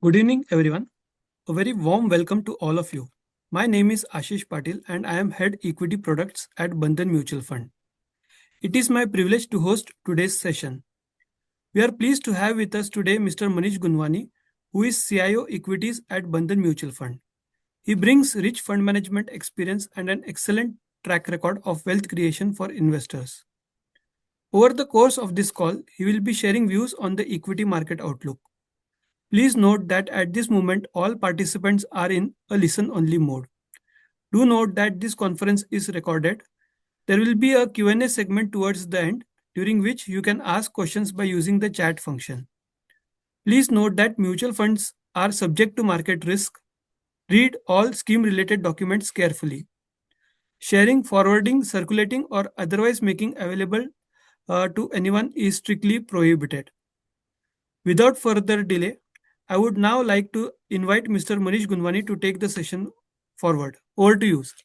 Good evening, everyone. A very warm welcome to all of you. My name is Ashish Patil and I am Head Equity Products at Bandhan Mutual Fund. It is my privilege to host today's session. We are pleased to have with us today Mr. Manish Gunwani, who is CIO Equities at Bandhan Mutual Fund. He brings rich fund management experience and an excellent track record of wealth creation for investors. Over the course of this call, he will be sharing views on the equity market outlook. Please note that at this moment, all participants are in a listen only mode. Do note that this conference is recorded. There will be a Q&A segment towards the end, during which you can ask questions by using the chat function. Please note that mutual funds are subject to market risk. Read all scheme related documents carefully. Sharing, forwarding, circulating, or otherwise making available to anyone is strictly prohibited. Without further delay, I would now like to invite Mr. Manish Gunwani to take the session forward. Over to you, sir.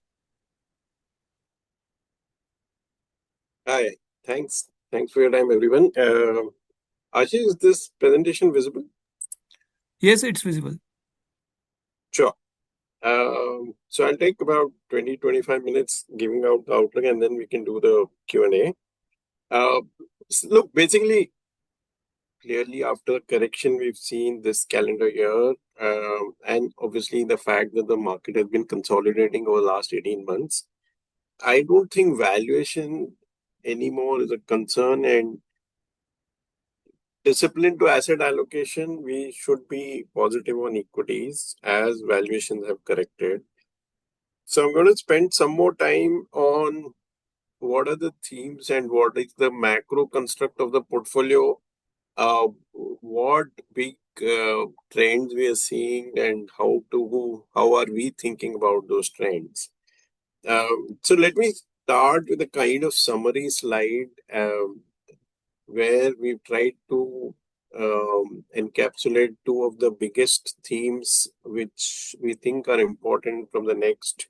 Hi, thanks. Thanks for your time, everyone. Ashish, is this presentation visible? Yes, it's visible. Sure. So I'll take about 20-25 minutes giving out the outlook and then we can do the Q&A. Look, basically, clearly after correction we've seen this calendar year, and obviously the fact that the market has been consolidating over the last 18 months, I don't think valuation anymore is a concern, and discipline to asset allocation, we should be positive on equities as valuations have corrected. So I'm going to spend some more time on what are the themes and what is the macro construct of the portfolio, what big trends we are seeing, and how are we thinking about those trends. So let me start with a kind of summary slide where we've tried to encapsulate two of the biggest themes which we think are important from the next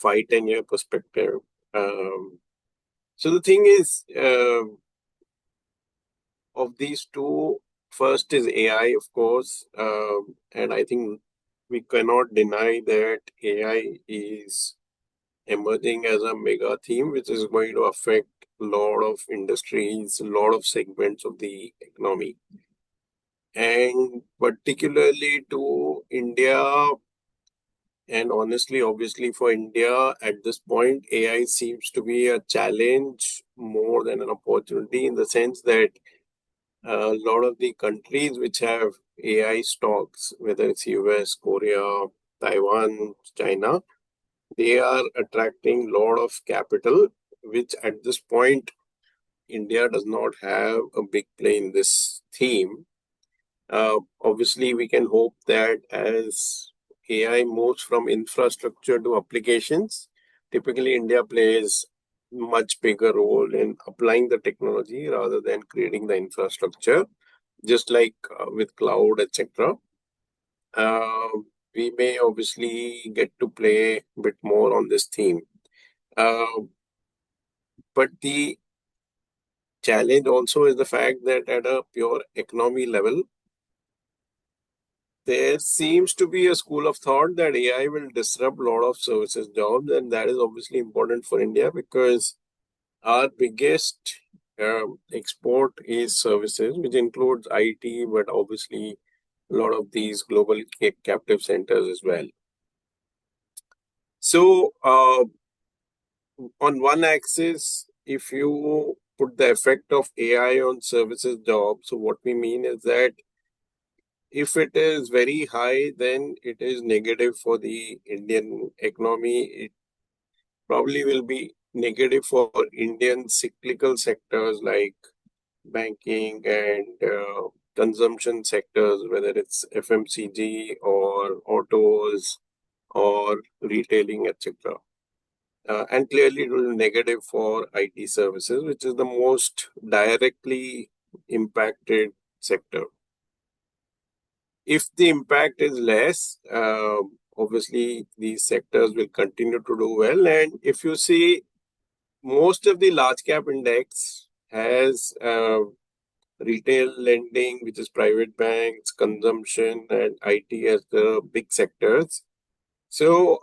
5-10 year perspective. So the thing is, of these two, first is AI, of course, and I think we cannot deny that AI is emerging as a mega theme which is going to affect a lot of industries, a lot of segments of the economy, and particularly to India. And honestly, obviously, for India at this point, AI seems to be a challenge more than an opportunity, in the sense that a lot of the countries which have AI stocks, whether it's US, Korea, Taiwan, China, they are attracting a lot of capital, which at this point, India does not have a big play in this theme. Obviously, we can hope that as AI moves from infrastructure to applications, typically India plays much bigger role in applying the technology rather than creating the infrastructure, just like with cloud, etc. Uh, we may obviously get to play a bit more on this theme. But the challenge also is the fact that at a pure economy level, there seems to be a school of thought that AI will disrupt a lot of services jobs, and that is obviously important for India because our biggest export is services, which includes IT, but obviously a lot of these global captive centers as well. So, on one axis, if you put the effect of AI on services jobs, so what we mean is that if it is very high, then it is negative for the Indian economy. It probably will be negative for Indian cyclical sectors like banking and consumption sectors, whether it's FMCG or autos or retailing, etc. And clearly, it will be negative for IT services, which is the most directly impacted sector. If the impact is less, obviously these sectors will continue to do well. And if you see, most of the large cap index has retail lending, which is private banks, consumption, and IT as the big sectors. So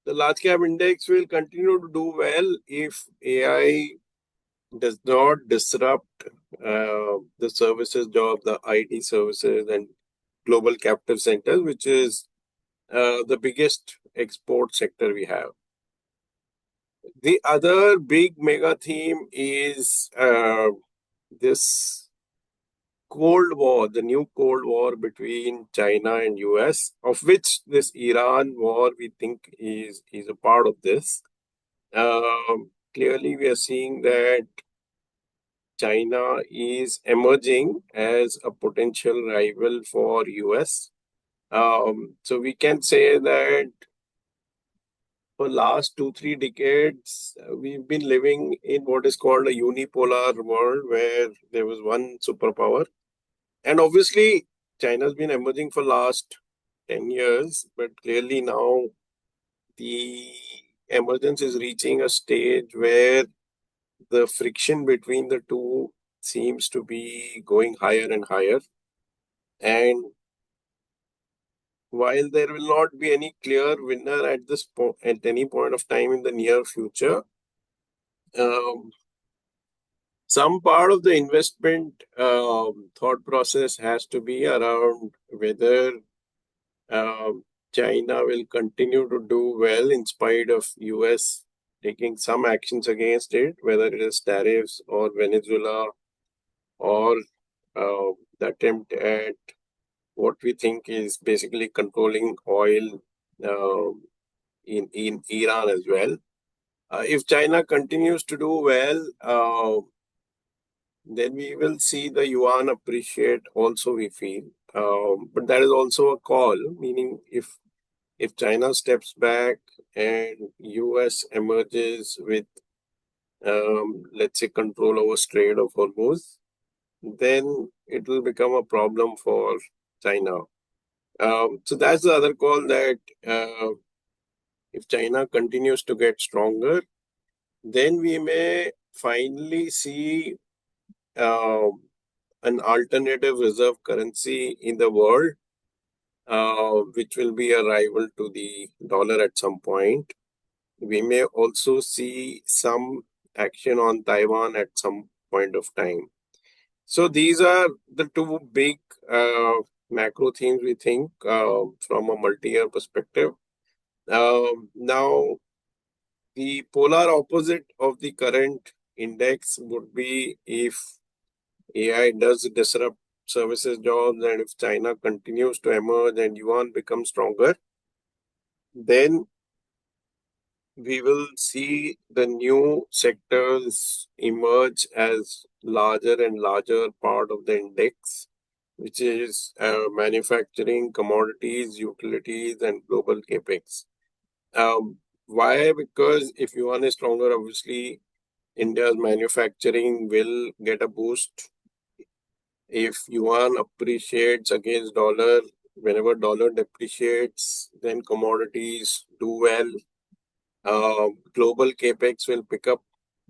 the large cap index will continue to do well if AI does not disrupt the services job, the IT services, and global captive centers, which is the biggest export sector we have. The other big mega theme is this Cold War, the new Cold War between China and US, of which this Iran war we think is a part of this. Clearly, we are seeing that China is emerging as a potential rival for US. So we can say that for last 2-3 decades, we've been living in what is called a unipolar world where there was one superpower. And obviously, China's been emerging for last 10 years, but clearly now the emergence is reaching a stage where the friction between the two seems to be going higher and higher. And while there will not be any clear winner at at any point of time in the near future, um, some part of the investment thought process has to be around whether China will continue to do well in spite of US taking some actions against it, whether it is tariffs or Venezuela or the attempt at what we think is basically controlling oil in Iran as well. If China continues to do well, then we will see the yuan appreciate also, we feel. But that is also a call, meaning if China steps back and US emerges with, let's say, control over Strait of Hormuz, then it will become a problem for China. So that's the other call that if China continues to get stronger, then we may finally see uh, an alternative reserve currency in the world, which will be a rival to the dollar at some point. We may also see some action on Taiwan at some point of time. So these are the two big macro themes we think from a multi-year perspective. Now, the polar opposite of the current index would be if AI does disrupt services jobs and if China continues to emerge and yuan becomes stronger, then we will see the new sectors emerge as larger and larger part of the index, which is manufacturing, commodities, utilities, and global capex. Why? Because if yuan is stronger, obviously India's manufacturing will get a boost. If yuan appreciates against dollar, whenever dollar depreciates, then commodities do well. Global capex will pick up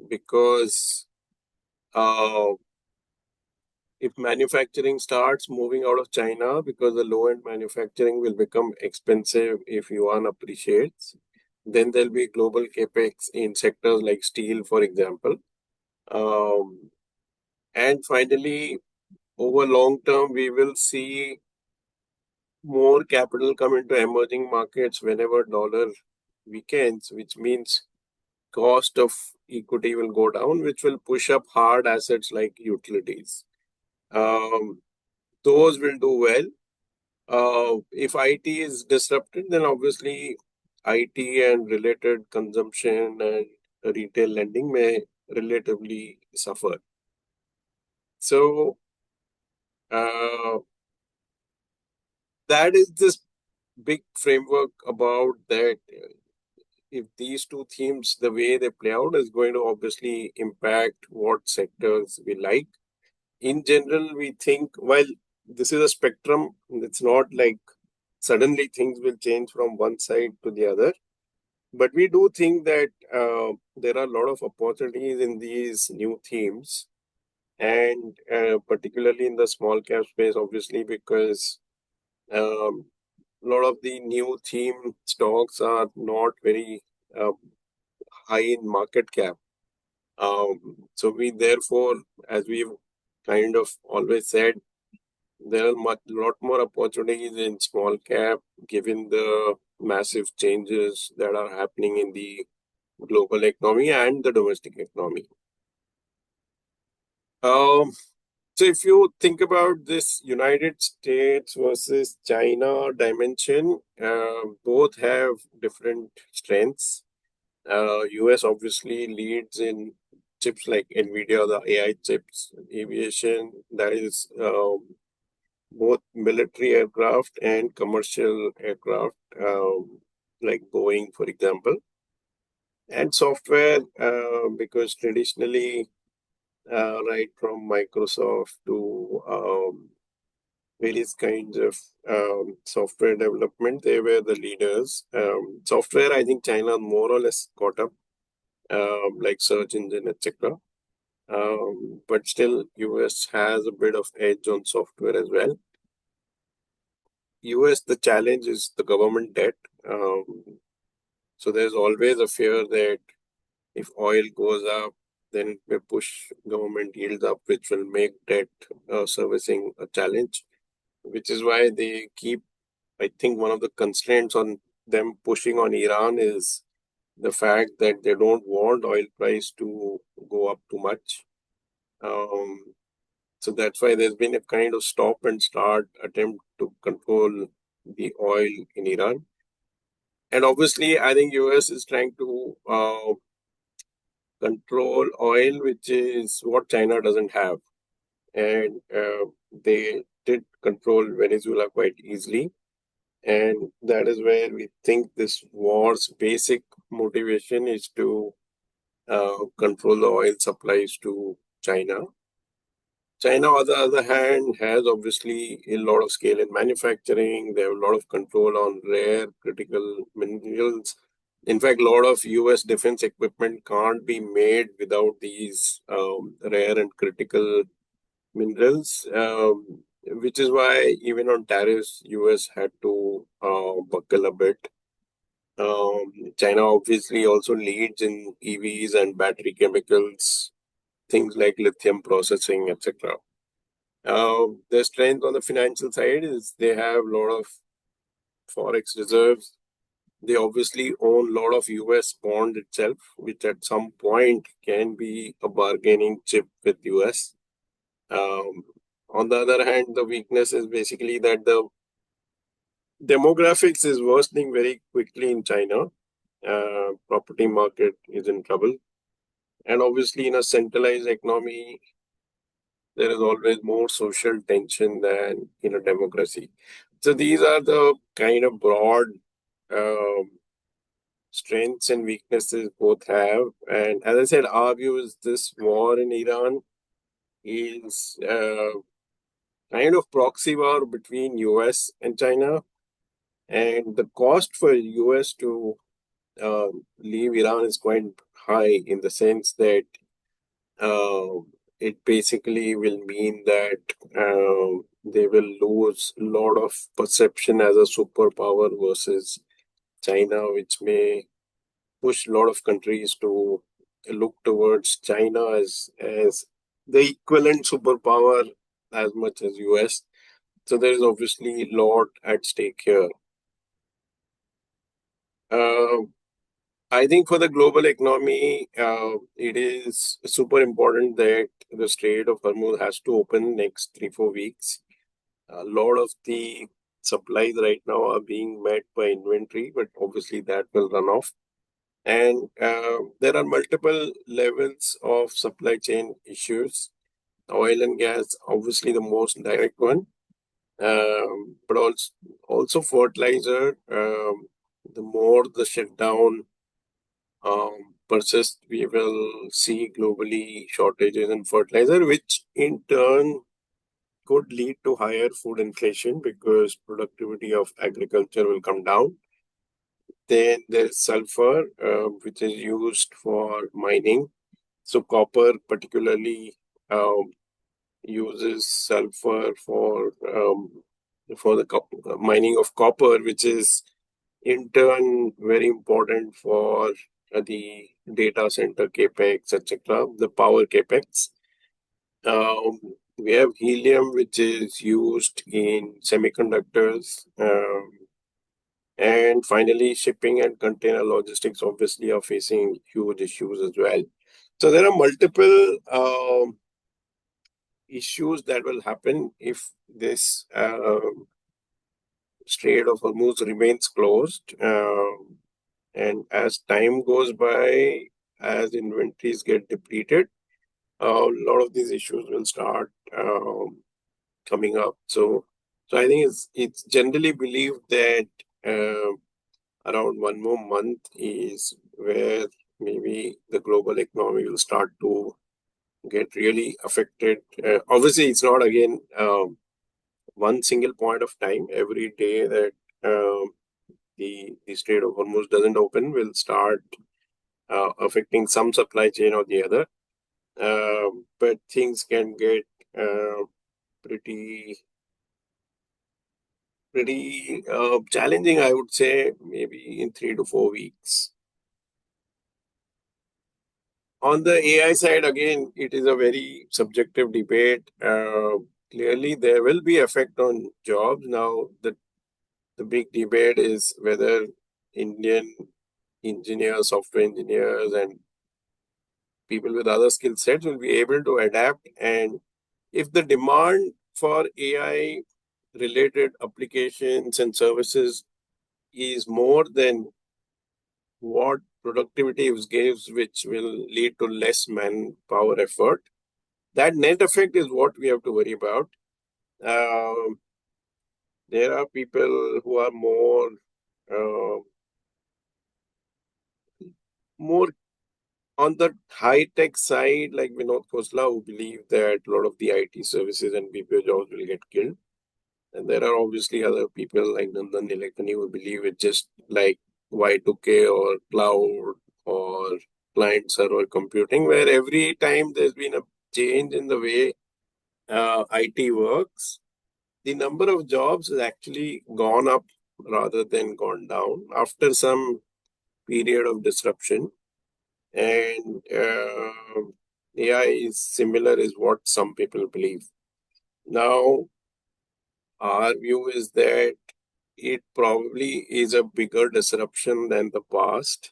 because uh, if manufacturing starts moving out of China, because the low end manufacturing will become expensive if yuan appreciates, then there'll be global capex in sectors like steel, for example. Um, and finally, over long term, we will see more capital come into emerging markets whenever dollar weakens, which means cost of equity will go down, which will push up hard assets like utilities. Um, those will do well. If IT is disrupted, then obviously IT and related consumption and retail lending may relatively suffer. So uh, that is this big framework about that. If these two themes, the way they play out, is going to obviously impact what sectors we like. In general, we think, while this is a spectrum, it's not like suddenly things will change from one side to the other. But we do think that there are a lot of opportunities in these new themes. and particularly in the small cap space, obviously, because a lot of the new theme stocks are not very uh, high in market cap. So we therefore, as we've kind of always said, there are lot more opportunities in small cap given the massive changes that are happening in the global economy and the domestic economy. Um, so if you think about this United States versus China dimension, both have different strengths. US obviously leads in chips like NVIDIA, the AI chips, aviation, that is both military aircraft and commercial aircraft, like Boeing, for example, and software, because traditionally, right from Microsoft to various kinds of software development, they were the leaders. Software, I think China more or less caught up, like search engine, etc. But still, US has a bit of edge on software as well. US, the challenge is the government debt. Um, so there's always a fear that if oil goes up, then it may push government yields up, which will make debt servicing a challenge, which is why they keep, I think one of the constraints on them pushing on Iran is the fact that they don't want oil price to go up too much. Um, so that's why there's been a kind of stop and start attempt to control the oil in Iran. And obviously, I think US is trying to control oil, which is what China doesn't have. And they did control Venezuela quite easily. And that is where we think this war's basic motivation is to control the oil supplies to China. China, on the other hand, has obviously a lot of scale in manufacturing. They have a lot of control on rare critical minerals. In fact, a lot of US defense equipment can't be made without these rare and critical minerals, which is why even on tariffs, US had to buckle a bit. China obviously also leads in EVs and battery chemicals, things like lithium processing, etc. Their strength on the financial side is they have a lot of forex reserves. They obviously own a lot of US bond itself, which at some point can be a bargaining chip with US. Um, on the other hand, the weakness is basically that the demographics is worsening very quickly in China. Property market is in trouble. And obviously, in a centralized economy, there is always more social tension than in a democracy. So these are the kind of broad um, strengths and weaknesses both have. And as I said, our view is this war in Iran is kind of proxy war between US and China. And the cost for US to leave Iran is quite high in the sense that uh, it basically will mean that they will lose a lot of perception as a superpower versus China, which may push a lot of countries to look towards China as the equivalent superpower as much as US. So there is obviously a lot at stake here. Uh, I think for the global economy, it is super important that the Strait of Hormuz has to open next 3-4 weeks. A lot of the supplies right now are being met by inventory, but obviously that will run off. And there are multiple levels of supply chain issues. Oil and gas, obviously the most direct one, but also fertilizer. The more the shutdown persists, we will see globally shortages in fertilizer, which in turn could lead to higher food inflation because productivity of agriculture will come down. Then there's sulfur, which is used for mining. So copper, particularly, uses sulfur for the mining of copper, which is in turn very important for the data center capex, etc., the power capex. We have helium, which is used in semiconductors. And finally, shipping and container logistics obviously are facing huge issues as well. So there are multiple issues that will happen if this Strait of Hormuz remains closed. And as time goes by, as inventories get depleted, a lot of these issues will start coming up. So I think it's generally believed that around one more month is where maybe the global economy will start to get really affected. Obviously, it's not again one single point of time. Every day that the Strait of Hormuz doesn't open will start affecting some supply chain or the other. But things can get uh, pretty challenging, I would say, maybe in 3 to 4 weeks. On the AI side, again, it is a very subjective debate. Clearly, there will be effect on jobs. Now, the big debate is whether Indian engineers, software engineers, and people with other skill sets will be able to adapt. And if the demand for AI related applications and services is more than what productivity gives, which will lead to less manpower effort, that net effect is what we have to worry about. Um there are people who are uh, more on the high tech side, like Vinod Khosla, who believe that a lot of the IT services and BPO jobs will get killed. And there are obviously other people like Nandan Nilekani who believe it's just like Y2K or cloud or client server computing, where every time there's been a change in the way IT works, the number of jobs has actually gone up rather than gone down after some period of disruption. And AI is similar, is what some people believe. Now, our view is that it probably is a bigger disruption than the past.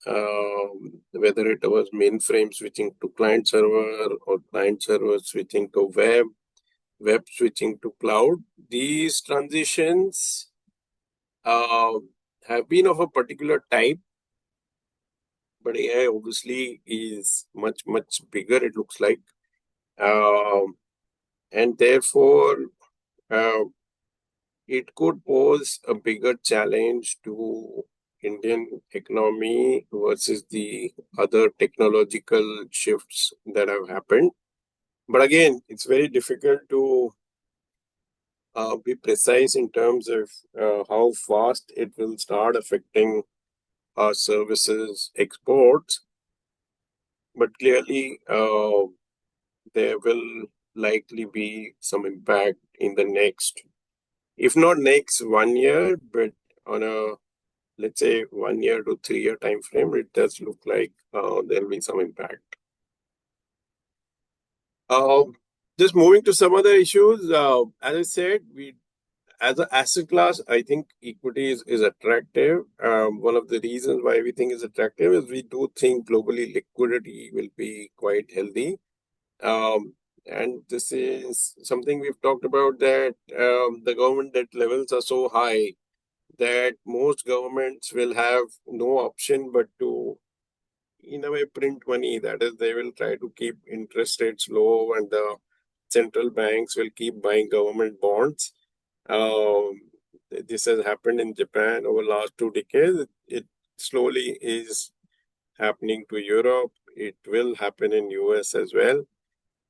Whether it was mainframe switching to client server or client server switching to web switching to cloud, these transitions uh, have been of a particular type, but AI obviously is much, much bigger, it looks like. Um, and therefore, uh, it could pose a bigger challenge to Indian economy versus the other technological shifts that have happened. But again, it's very difficult to be precise in terms of how fast it will start affecting our services exports. But clearly, there will likely be some impact in the next, if not next 1 year, but on a, let's say, 1 year to 3 year time frame, it does look like there'll be some impact. Uh, just moving to some other issues, as I said, we as an asset class, I think equity is attractive. One of the reasons why we think is attractive is we do think globally liquidity will be quite healthy. And this is something we've talked about, that the government debt levels are so high that most governments will have no option but to, in a way, print money. That is, they will try to keep interest rates low, and the central banks will keep buying government bonds. Um, this has happened in Japan over the last 2 decades. It slowly is happening to Europe. It will happen in US as well.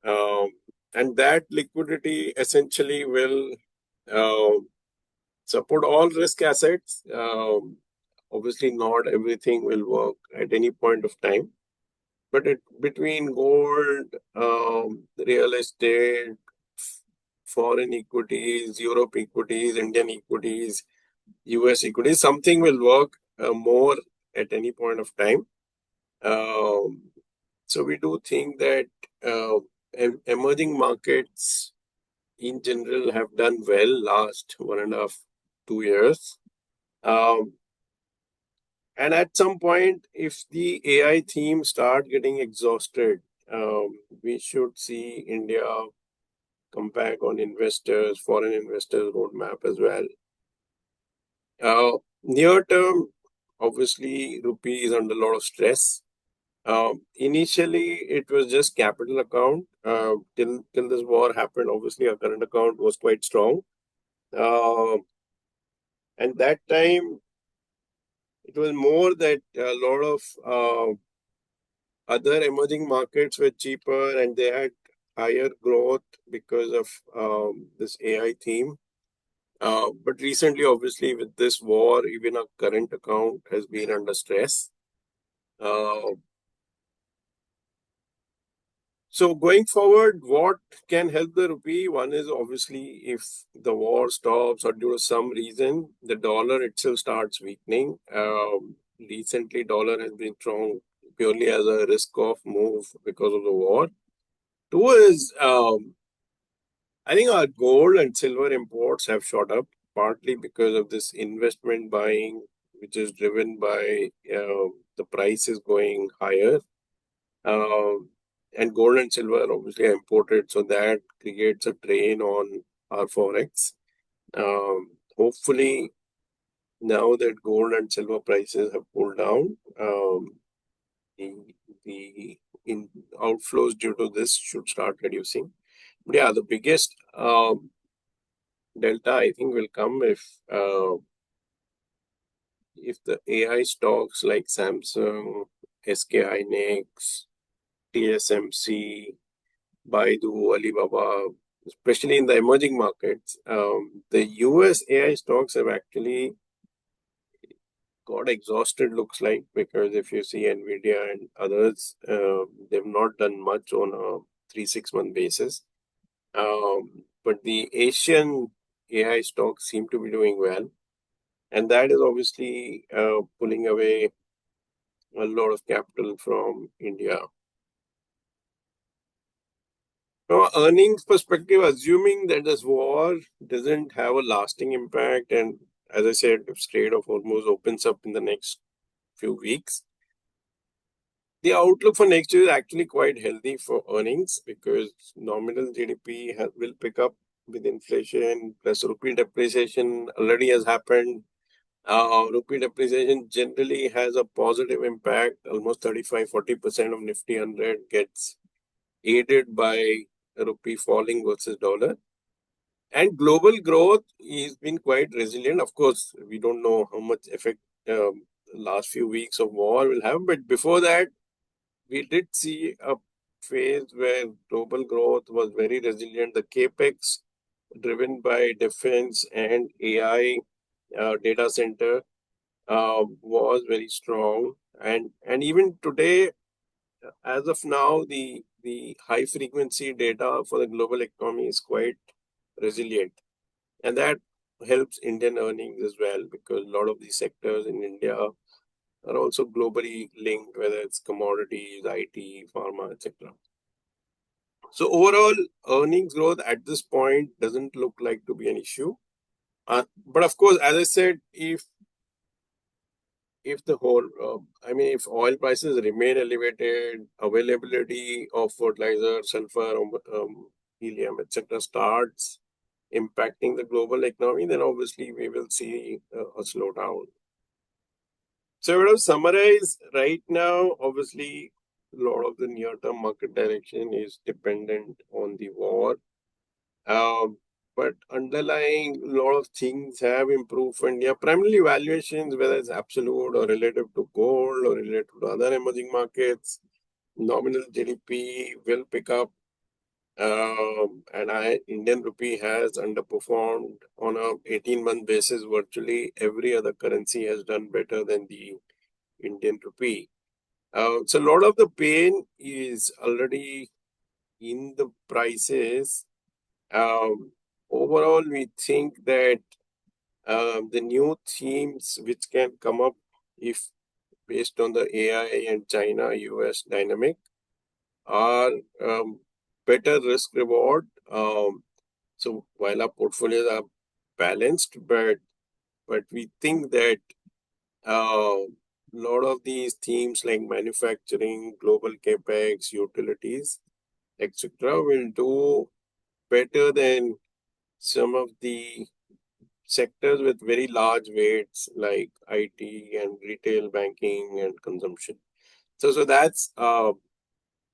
Um, and that liquidity essentially will uh, support all risk assets. Obviously, not everything will work at any point of time, but between gold, real estate, foreign equities, Europe equities, Indian equities, US equities, something will work more at any point of time. Um, so we do think that emerging markets in general have done well last 1.5, 2 years. Um, and at some point, if the AI theme start getting exhausted, we should see India come back on investors, foreign investors roadmap as well. Near term, obviously, rupee is under a lot of stress. Initially, it was just capital account. Till this war happened, obviously, our current account was quite strong. Uh, and that time, it was more that a lot of other emerging markets were cheaper and they had higher growth because of this AI theme. But recently, obviously, with this war, even our current account has been under stress. Uh, so going forward, what can help the rupee? One is obviously if the war stops or due to some reason, the dollar itself starts weakening. Recently, dollar has been strong purely as a risk-off move because of the war. Two is I think our gold and silver imports have shot up partly because of this investment buying, which is driven by the prices going higher. Um, and gold and silver obviously are imported, so that creates a drain on our forex. Hopefully, now that gold and silver prices have pulled down, the the in outflows due to this should start reducing. But yeah, the biggest delta I think will come if the AI stocks like Samsung, SK Hynix, TSMC, Baidu, Alibaba, especially in the emerging markets, the US AI stocks have actually got exhausted, looks like, because if you see Nvidia and others, they've not done much on a 3-6 month basis. But the Asian AI stocks seem to be doing well. And that is obviously pulling away a lot of capital from India. From an earnings perspective, assuming that this war doesn't have a lasting impact, and as I said, if Strait of Hormuz opens up in the next few weeks, the outlook for next year is actually quite healthy for earnings because nominal GDP will pick up with inflation plus rupee depreciation already has happened. Rupee depreciation generally has a positive impact. Almost 35-40% of Nifty 100 gets aided by rupee falling versus dollar. And global growth has been quite resilient. Of course, we don't know how much effect the last few weeks of war will have, but before that, we did see a phase where global growth was very resilient. The capex driven by defense and AI data center was very strong, and even today, as of now, the high frequency data for the global economy is quite resilient, and that helps Indian earnings as well because a lot of these sectors in India are also globally linked, whether it's commodities, IT, pharma, etc. So overall, earnings growth at this point doesn't look like to be an issue. But of course, as I said, if the whole, if oil prices remain elevated, availability of fertilizer, sulfur, helium, etc., starts impacting the global economy, then obviously we will see a slowdown. So, to summarize, right now, obviously, a lot of the near-term market direction is dependent on the war. Um, but underlying a lot of things have improved for India, primarily valuations, whether it's absolute or relative to gold or relative to other emerging markets. Nominal GDP will pick up, and Indian rupee has underperformed on a 18-month basis. Virtually every other currency has done better than the Indian rupee. So a lot of the pain is already in the prices. Overall, we think that the new themes which can come up if based on the AI and China US dynamic are better risk reward. So while our portfolios are balanced, but we think that a lot of these themes like manufacturing, global capex, utilities, etc., will do better than some of the sectors with very large weights like IT and retail banking and consumption. So that's the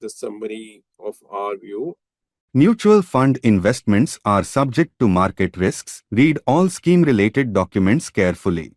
summary of our view. Mutual fund investments are subject to market risks. Read all scheme-related documents carefully.